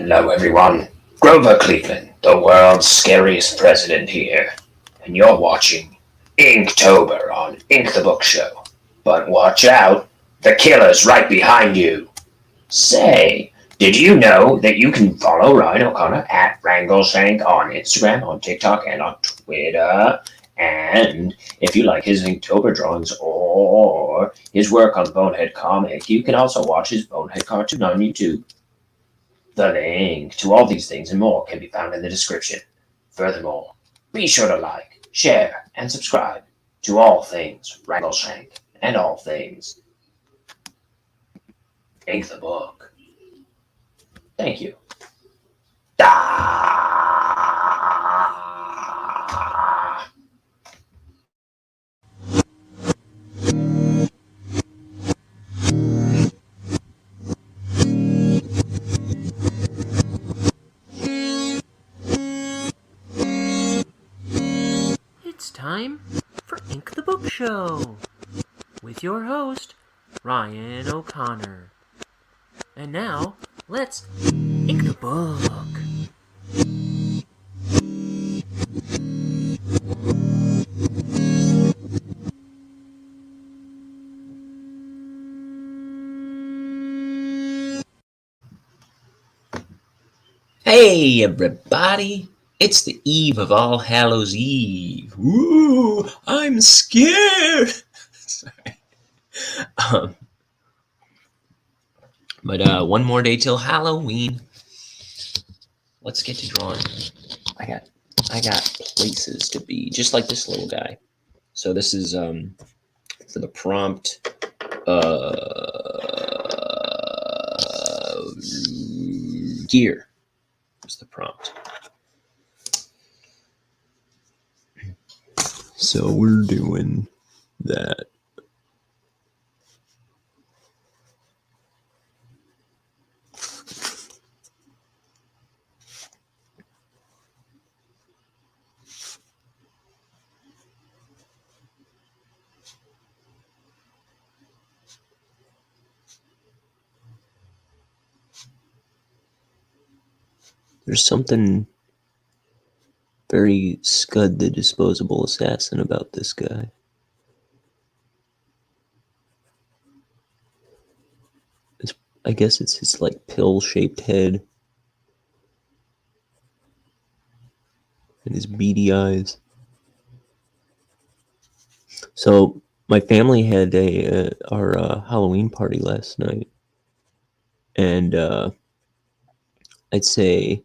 Hello, everyone. Grover Cleveland, the world's scariest president here, and you're watching Inktober on Ink the Book Show. But watch out, the killer's right behind you. Say, did you know that you can follow Ryan O'Connor at Wrangleshank on Instagram, on TikTok, and on Twitter? And if you like his Inktober drawings or his work on Bonehead Comic, you can also watch his Bonehead cartoon on YouTube. The link to all these things and more can be found in the description. Furthermore, be sure to like, share, and subscribe to all things Wrangleshank and all things Ink the Book. Thank you. Ah! It's time for Ink the Book Show with your host, Ryan O'Connor. And now, let's ink the book. Hey everybody, it's the eve of All Hallows Eve. Ooh, I'm scared. Sorry. But one more day till Halloween. Let's get to drawing. I got places to be, just like this little guy. So this is for the prompt gear. Is the prompt. So we're doing that. There's something very Scud the Disposable Assassin about this guy. I guess it's his like pill-shaped head and his beady eyes. So my family had our Halloween party last night, and I'd say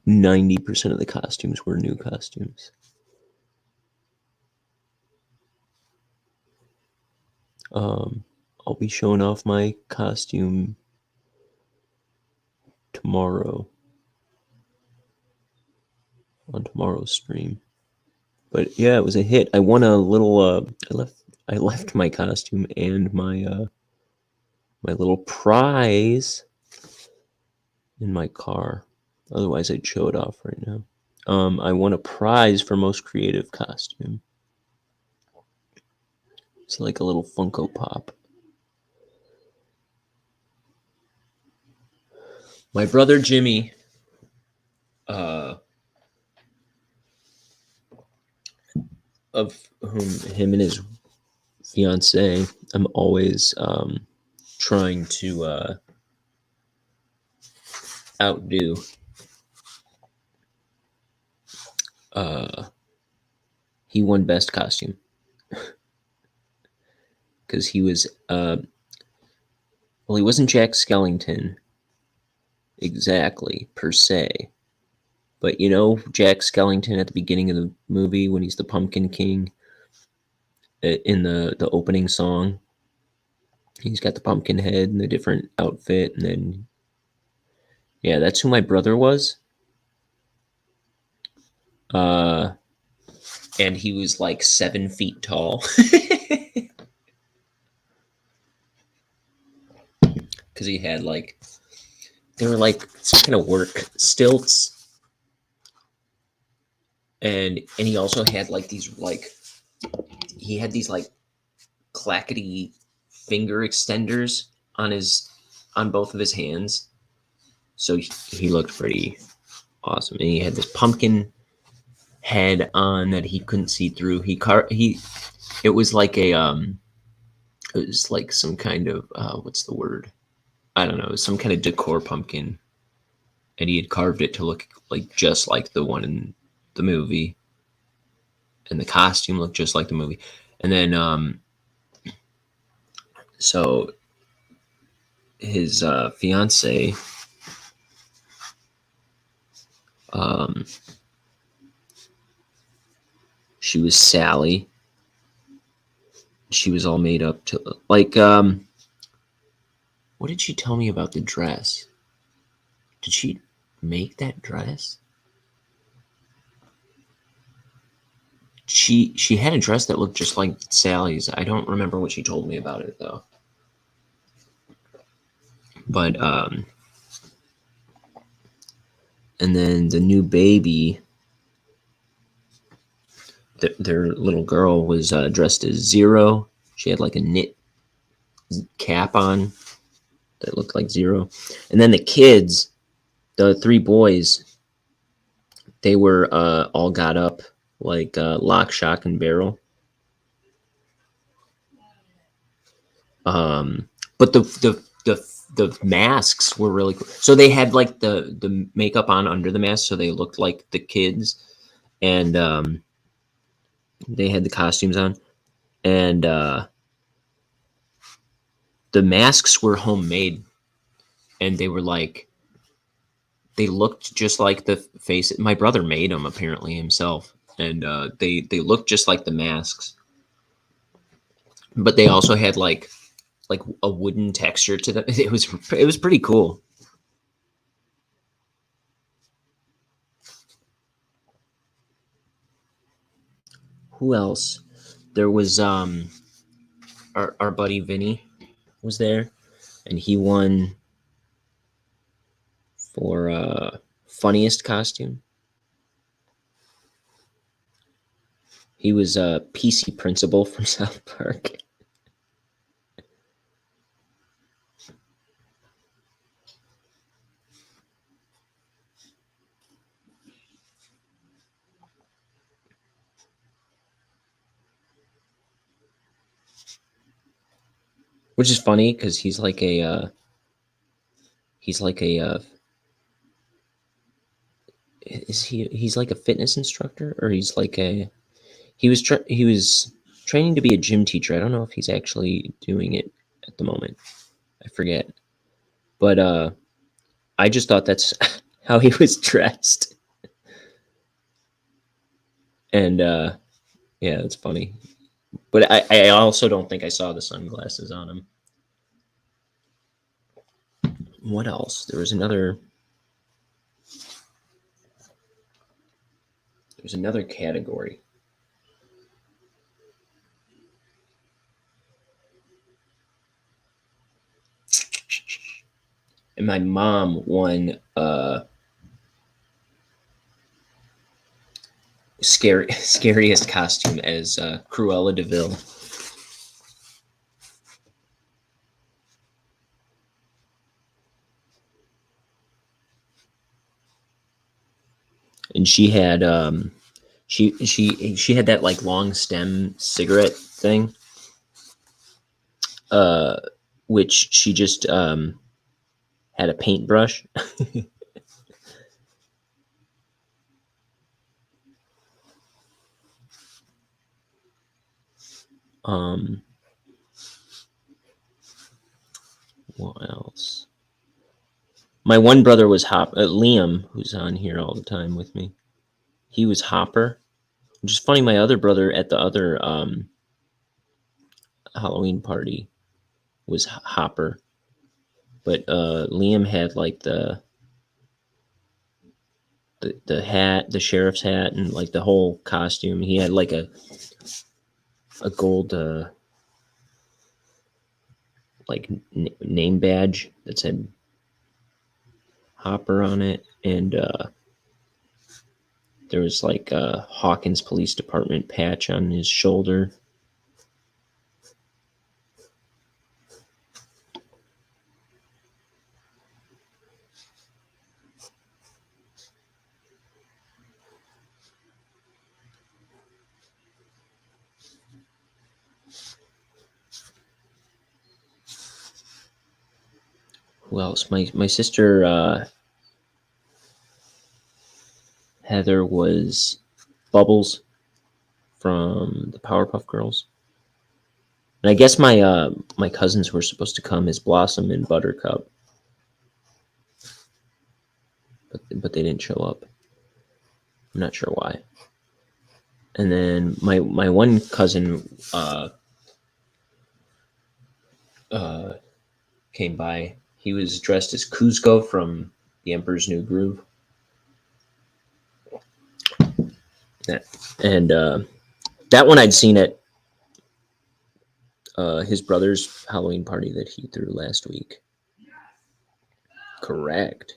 90% of the costumes were new costumes. I'll be showing off my costume tomorrow on tomorrow's stream. But yeah, it was a hit. I won a little. I left my costume and my my little prize in my car. Otherwise, I'd show it off right now. I won a prize for most creative costume. It's like a little Funko Pop. My brother Jimmy, of whom him and his fiance, I'm always trying to outdo. He won best costume because he was well, he wasn't Jack Skellington exactly per se, but you know Jack Skellington at the beginning of the movie when he's the Pumpkin King in the opening song. He's got the pumpkin head and the different outfit, and then yeah, that's who my brother was. And he was like 7 feet tall. Because he had like, they were like some kind of work stilts. And he also had like these like, he had these like clackety finger extenders on his on both of his hands. So he looked pretty awesome. And he had this pumpkin head on that he couldn't see through. It was like it was like some kind of what's the word? I don't know, some kind of decor pumpkin, and he had carved it to look like just like the one in the movie, and the costume looked just like the movie. And then so his fiance um she was Sally. She was all made up to like what did she tell me about the dress? Did she make that dress? She had a dress that looked just like Sally's. I don't remember what she told me about it though. But and then the new baby, their little girl was dressed as Zero. She had like a knit cap on that looked like Zero. And then the kids, the three boys, they were all got up like Lock, Shock, and Barrel. But the masks were really cool. So they had like the makeup on under the mask, so they looked like the kids, and they had the costumes on, and the masks were homemade, and they were like they looked just like the face. My brother made them apparently himself, and they looked just like the masks, but they also had like a wooden texture to them. It was pretty cool. Who else? There was our buddy Vinny was there, and he won for funniest costume. He was a PC principal from South Park. Which is funny because he's like a he's like a fitness instructor, or he was training to be a gym teacher. I don't know if he's actually doing it at the moment. I forget. But I just thought that's how he was dressed. And yeah, it's funny. But I also don't think I saw the sunglasses on him. What else? There's another category. And my mom won scariest costume as Cruella de Vil. And she had she had that like long stem cigarette thing, which she just had a paintbrush. What else? My one brother was Liam, who's on here all the time with me. He was Hopper, which is funny. My other brother at the other Halloween party was Hopper, but Liam had like the hat, the sheriff's hat, and like the whole costume. He had like a gold like name badge that said Hopper on it, and there was like a Hawkins Police Department patch on his shoulder. Who else? My sister Heather was Bubbles from the Powerpuff Girls. And I guess my cousins were supposed to come as Blossom and Buttercup, but they didn't show up. I'm not sure why. And then my one cousin came by. He was dressed as Kuzco from The Emperor's New Groove. And that one I'd seen at his brother's Halloween party that he threw last week. Correct.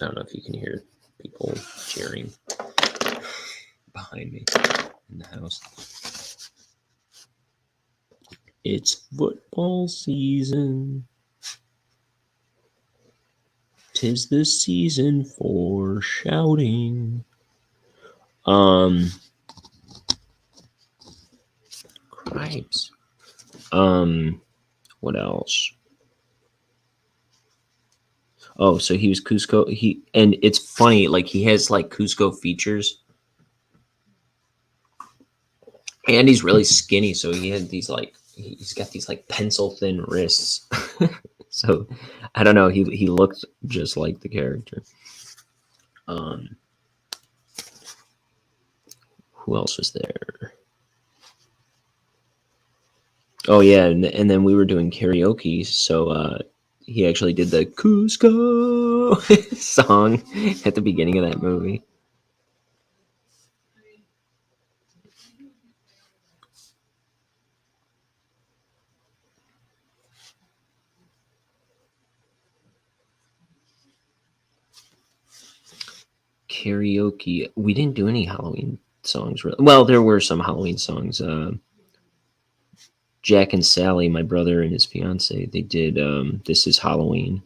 I don't know if you can hear people cheering behind me in the house. It's football season. 'Tis the season for shouting. Cripes. What else? Oh, so he was Cusco. And it's funny, like he has like Cusco features. And he's really skinny, so he had these like he's got these like pencil thin wrists. So I don't know, he looked just like the character. Who else was there? Oh yeah, and then we were doing karaoke, so he actually did the Cusco song at the beginning of that movie. Karaoke. We didn't do any Halloween songs. Really. Well, there were some Halloween songs. Jack and Sally, my brother and his fiance, they did This Is Halloween.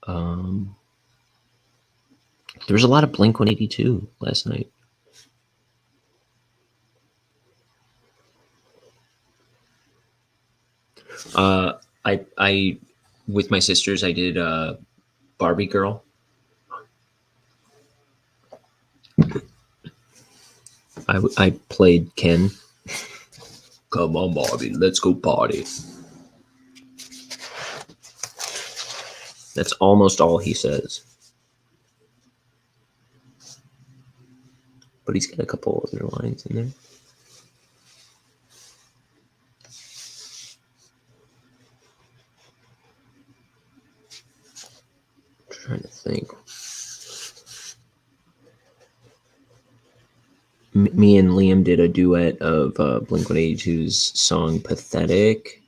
There was a lot of Blink-182 last night. I with my sisters, I did Barbie Girl. I played Ken. Come on, Barbie, let's go party. That's almost all he says. But he's got a couple other lines in there. I'm trying to think. Me and Liam did a duet of Blink-182's song Pathetic,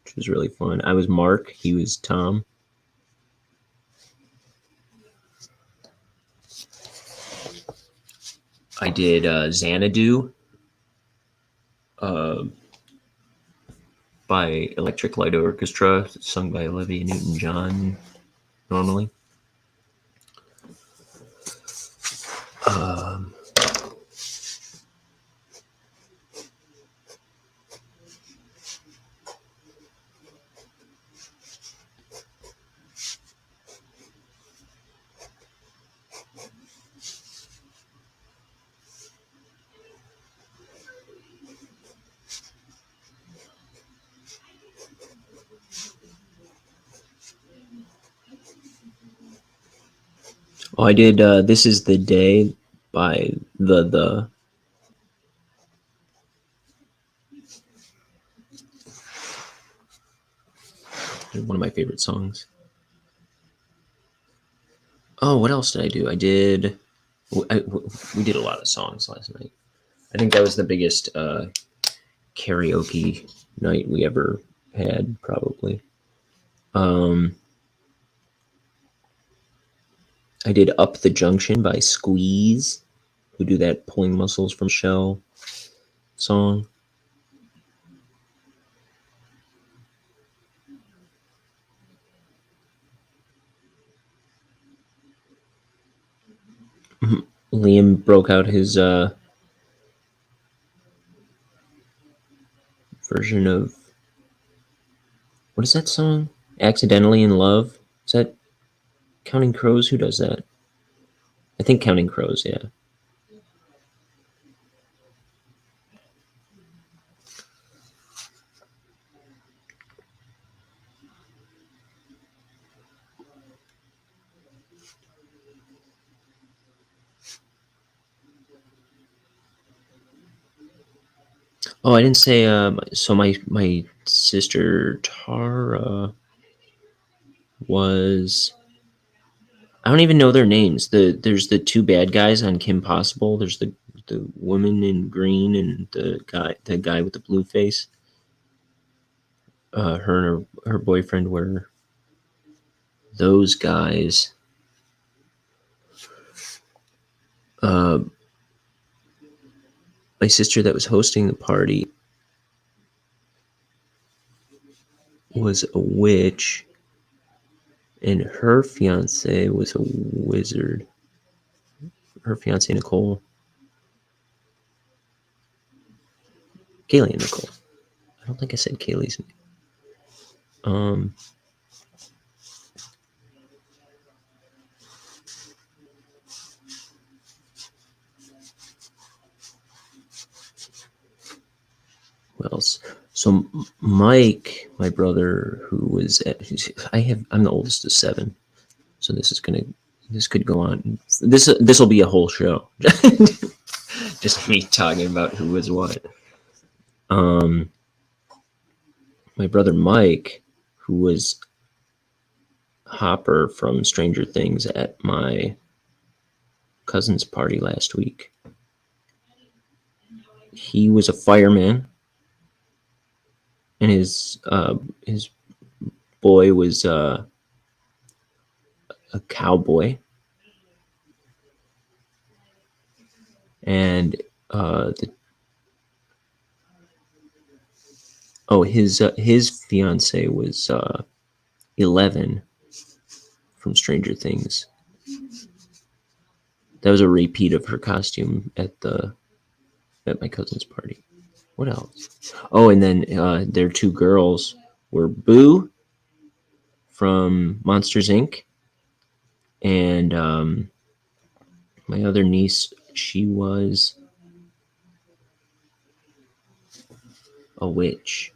which was really fun. I was Mark, he was Tom. I did Xanadu by Electric Light Orchestra, sung by Olivia Newton-John normally. Oh, I did This Is the Day by the one of my favorite songs. Oh, what else did I do? We did a lot of songs last night. I think that was the biggest karaoke night we ever had, probably. I did Up the Junction by Squeeze, who do that Pulling Muscles from Shell song. Liam broke out his version of, what is that song? Accidentally in Love. Is that Counting Crows? Who does that? I think Counting Crows, yeah. Oh, I didn't say. So my sister Tara was. I don't even know their names. There's the two bad guys on Kim Possible. There's the woman in green and the guy with the blue face. Her and her boyfriend were those guys. Uh, my sister that was hosting the party was a witch, and her fiance was a wizard. Her fiance Nicole, Kaylee and Nicole. I don't think I said Kaylee's name. What else? So Mike, my brother, who was I'm the oldest of 7, so this could go on. This will be a whole show, just me talking about who was what. My brother Mike, who was Hopper from Stranger Things at my cousin's party last week. He was a fireman, and his boy was a cowboy, and his fiance was 11 from Stranger Things. That was a repeat of her costume at my cousin's party. What else? Oh, and then their 2 girls were Boo from Monsters Inc. and my other niece, she was a witch,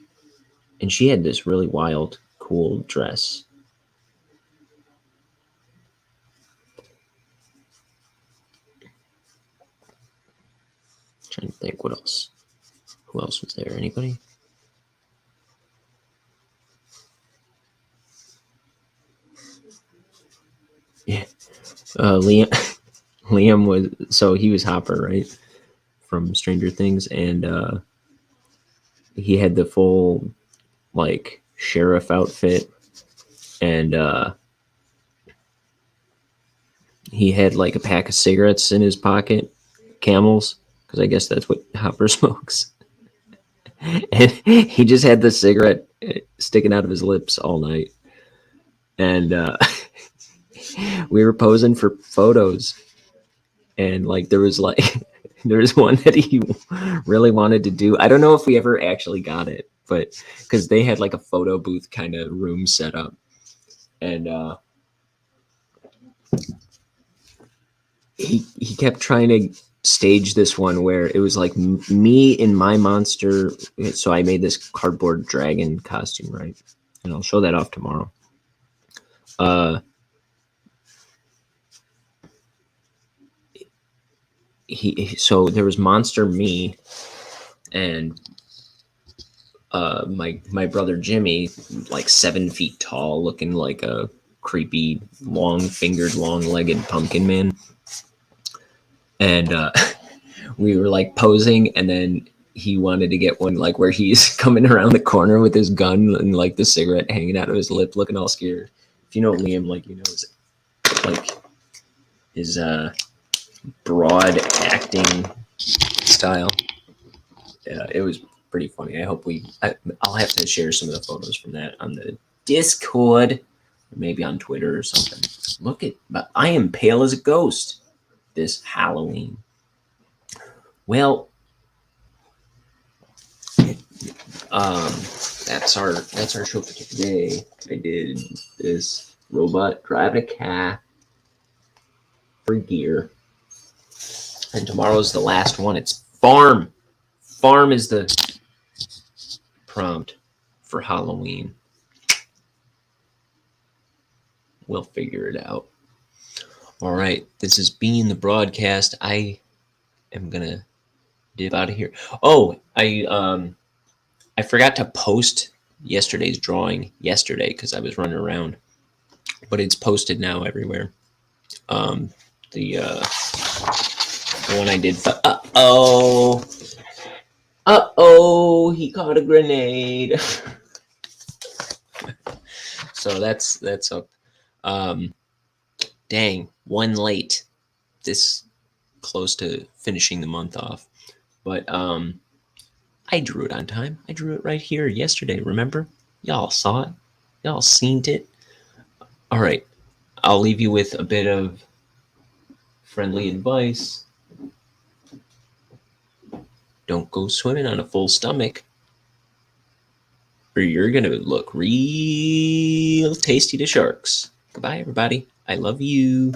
and she had this really wild, cool dress. Trying to think what else. Who else was there? Anybody? Yeah. Liam he was Hopper, right? From Stranger Things, and he had the full like sheriff outfit, and he had like a pack of cigarettes in his pocket, Camels, because I guess that's what Hopper smokes. And he just had the cigarette sticking out of his lips all night, and we were posing for photos, and like there was one that he really wanted to do. I don't know if we ever actually got it, but because they had like a photo booth kind of room set up, and he kept trying to stage this one where it was like me in my monster. So I made this cardboard dragon costume, right? And I'll show that off tomorrow. So there was Monster Me, and my brother Jimmy, like 7 feet tall, looking like a creepy, long-fingered, long-legged pumpkin man. And we were like posing, and then he wanted to get one like where he's coming around the corner with his gun and like the cigarette hanging out of his lip, looking all scared. If you know Liam, like you know his broad acting style. Yeah, it was pretty funny. I'll have to share some of the photos from that on the Discord, or maybe on Twitter or something. Look at, I am pale as a ghost this Halloween. Well, that's our show for today. I did this robot driving a cat for gear. And tomorrow's the last one. It's farm. Farm is the prompt for Halloween. We'll figure it out. All right. This has been the broadcast. I am going to dip out of here. Oh, I forgot to post yesterday's drawing yesterday because I was running around. But it's posted now everywhere. The one I did for he caught a grenade. So that's up. Dang, one late. This close to finishing the month off. But I drew it on time. I drew it right here yesterday, remember? Y'all saw it. Y'all seen it. All right. I'll leave you with a bit of friendly advice. Don't go swimming on a full stomach, or you're going to look real tasty to sharks. Goodbye, everybody. I love you.